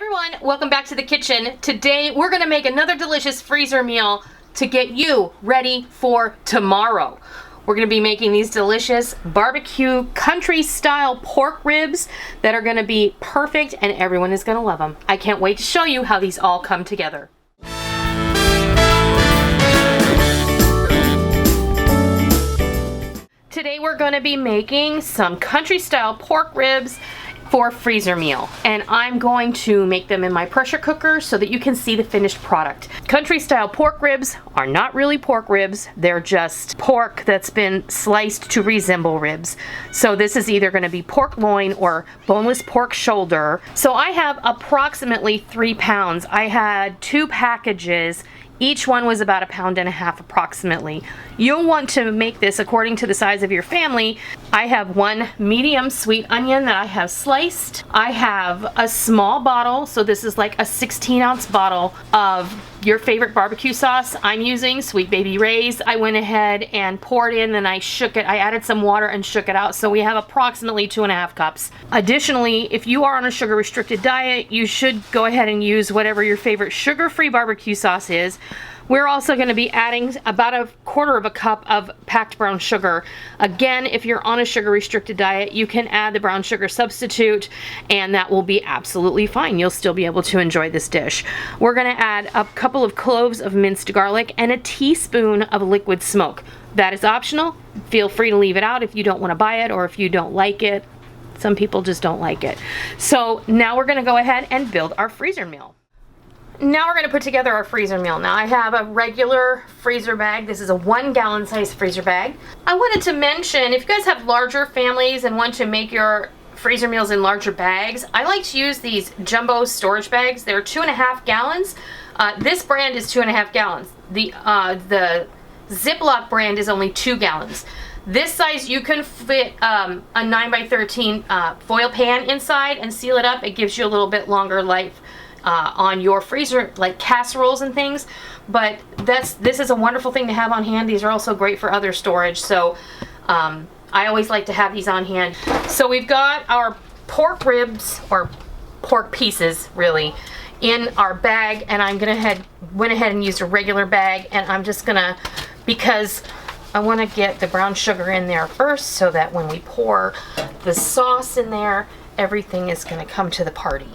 Everyone, welcome back to the kitchen. Today we're going to make another delicious freezer meal to get you ready for tomorrow. We're going to be making these delicious barbecue country style pork ribs that are going to be perfect and everyone is going to love them. I can't wait to show you how these all come together. Today we're going to be making some country style pork ribs for freezer meal, and I'm going to make them in my pressure cooker so that you can see the finished product. Country style pork ribs are not really pork ribs, they're just pork that's been sliced to resemble ribs. So this is either going to be pork loin or boneless pork shoulder. So I have approximately 3 pounds. I had 2 packages. Each one was about 1.5 pounds approximately. You'll want to make this according to the size of your family. I have 1 medium sweet onion that I have sliced. I have a small bottle, so this is like a 16-ounce bottle of your favorite barbecue sauce. I'm using Sweet Baby Ray's. I went ahead and poured in, then I shook it. I added some water and shook it out, so we have approximately 2.5 cups. Additionally, if you are on a sugar restricted diet, you should go ahead and use whatever your favorite sugar-free barbecue sauce is. We're also going to be adding about 1/4 cup of packed brown sugar. Again, if you're on a sugar restricted diet, you can add the brown sugar substitute and that will be absolutely fine. You'll still be able to enjoy this dish. We're going to add a couple of cloves of minced garlic and a teaspoon of liquid smoke. That is optional. Feel free to leave it out if you don't want to buy it or if you don't like it. Some people just don't like it. So now we're going to go ahead and build our freezer meal. Now we're going to put together our freezer meal. Now I have a regular freezer bag. This is a 1 gallon size freezer bag. I wanted to mention, if you guys have larger families and want to make your freezer meals in larger bags, I like to use these jumbo storage bags. They're 2.5 gallons. This brand is 2.5 gallons. The Ziploc brand is only 2 gallons. This size you can fit a 9x13 foil pan inside and seal it up. It gives you a little bit longer life on your freezer, like casseroles and things, but this is a wonderful thing to have on hand. These are also great for other storage, so I always like to have these on hand. So we've got our pork ribs, or pork pieces really, in our bag, and I'm went ahead and used a regular bag, and I'm just gonna, because I want to get the brown sugar in there first so that when we pour the sauce in there, everything is going to come to the party.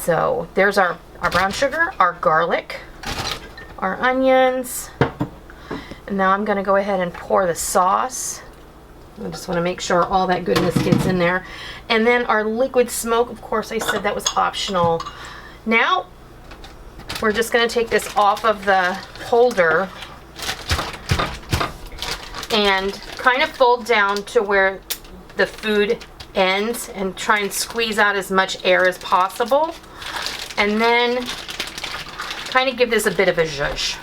So there's our brown sugar, our garlic, our onions, and now I'm going to go ahead and pour the sauce. I just want to make sure all that goodness gets in there. And then our liquid smoke, of course I said that was optional. Now we're just going to take this off of the holder and kind of fold down to where the food ends and try and squeeze out as much air as possible. And then kind of give this a bit of a zhuzh.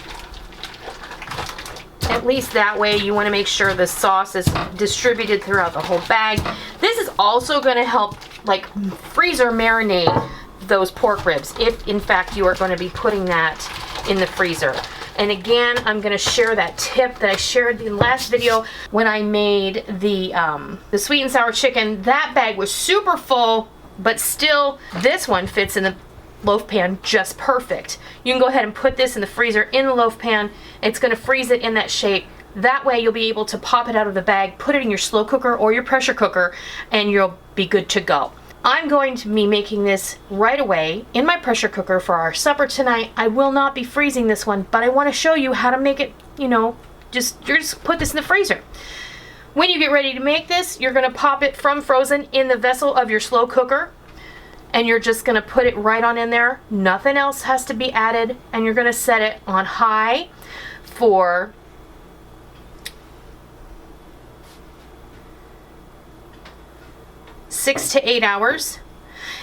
At least that way you want to make sure the sauce is distributed throughout the whole bag. This is also going to help like freezer marinate those pork ribs if in fact you are going to be putting that in the freezer. And again, I'm going to share that tip that I shared in the last video when I made the sweet and sour chicken. That bag was super full, but still this one fits in the loaf pan just perfect. You can go ahead and put this in the freezer in the loaf pan. It's going to freeze it in that shape. That way you'll be able to pop it out of the bag, put it in your slow cooker or your pressure cooker, and you'll be good to go. I'm going to be making this right away in my pressure cooker for our supper tonight. I will not be freezing this one, but I want to show you how to make it, you're just put this in the freezer. When you get ready to make this, you're going to pop it from frozen in the vessel of your slow cooker, and you're just going to put it right on in there. Nothing else has to be added, and you're going to set it on high for 6 to 8 hours.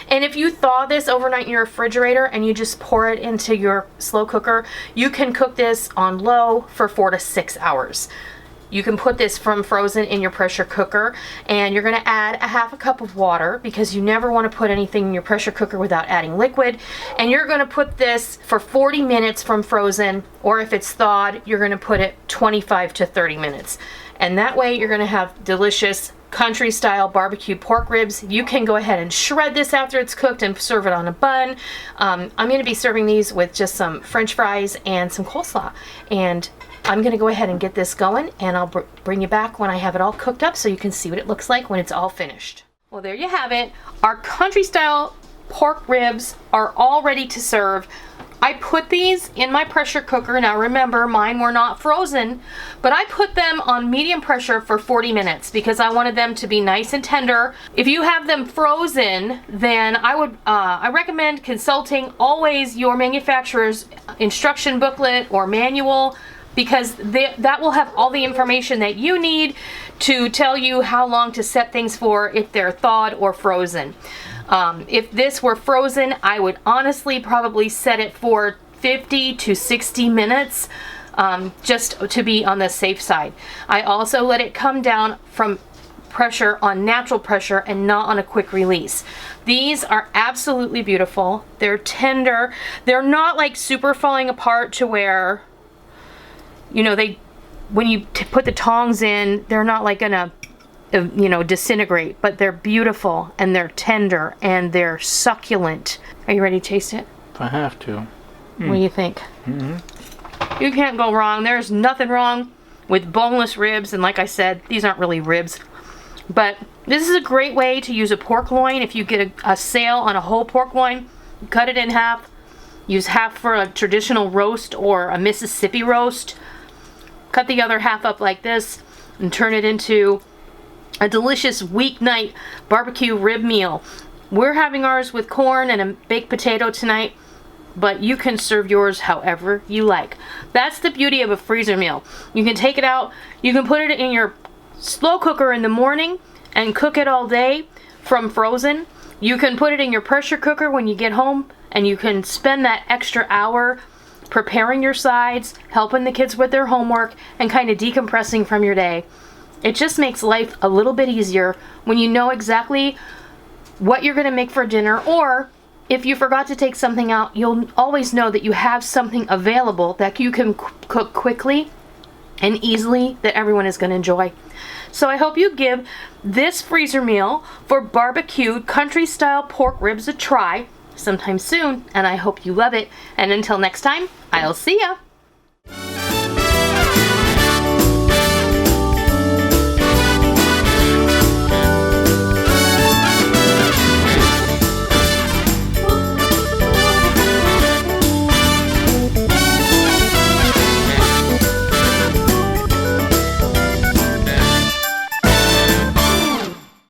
And if you thaw this overnight in your refrigerator and you just pour it into your slow cooker, you can cook this on low for 4 to 6 hours. You can put this from frozen in your pressure cooker, and you're going to add 1/2 cup of water because you never want to put anything in your pressure cooker without adding liquid. And you're going to put this for 40 minutes from frozen, or if it's thawed, you're going to put it 25 to 30 minutes. And that way you're going to have delicious country style barbecued pork ribs. You can go ahead and shred this after it's cooked and serve it on a bun. I'm going to be serving these with just some French fries and some coleslaw. And I'm going to go ahead and get this going, and I'll bring you back when I have it all cooked up so you can see what it looks like when it's all finished. Well, there you have it. Our country style pork ribs are all ready to serve. I put these in my pressure cooker. Now remember, mine were not frozen, but I put them on medium pressure for 40 minutes because I wanted them to be nice and tender. If you have them frozen, then I recommend consulting always your manufacturer's instruction booklet or manual, because that will have all the information that you need to tell you how long to set things for if they're thawed or frozen. If this were frozen, I would honestly probably set it for 50 to 60 minutes, just to be on the safe side. I also let it come down from pressure on natural pressure and not on a quick release. These are absolutely beautiful. They're tender. They're not like super falling apart to where, you know, when you put the tongs in, they're not like gonna, you know, disintegrate, but they're beautiful and they're tender and they're succulent. Are you ready to taste it? I have to. What do you think? You can't go wrong. There's nothing wrong with boneless ribs, and like I said, these aren't really ribs, but this is a great way to use a pork loin. If you get a sale on a whole pork loin, cut it in half, use half for a traditional roast or a Mississippi roast, cut the other half up like this and turn it into a delicious weeknight barbecue rib meal. We're having ours with corn and a baked potato tonight, but you can serve yours however you like. That's the beauty of a freezer meal. You can take it out, you can put it in your slow cooker in the morning and cook it all day from frozen. You can put it in your pressure cooker when you get home, and you can spend that extra hour preparing your sides, helping the kids with their homework, and kind of decompressing from your day. It just makes life a little bit easier when you know exactly what you're going to make for dinner, or if you forgot to take something out, you'll always know that you have something available that you can cook quickly and easily that everyone is going to enjoy. So I hope you give this freezer meal for barbecued country style pork ribs a try sometime soon, and I hope you love it. And until next time, I'll see ya.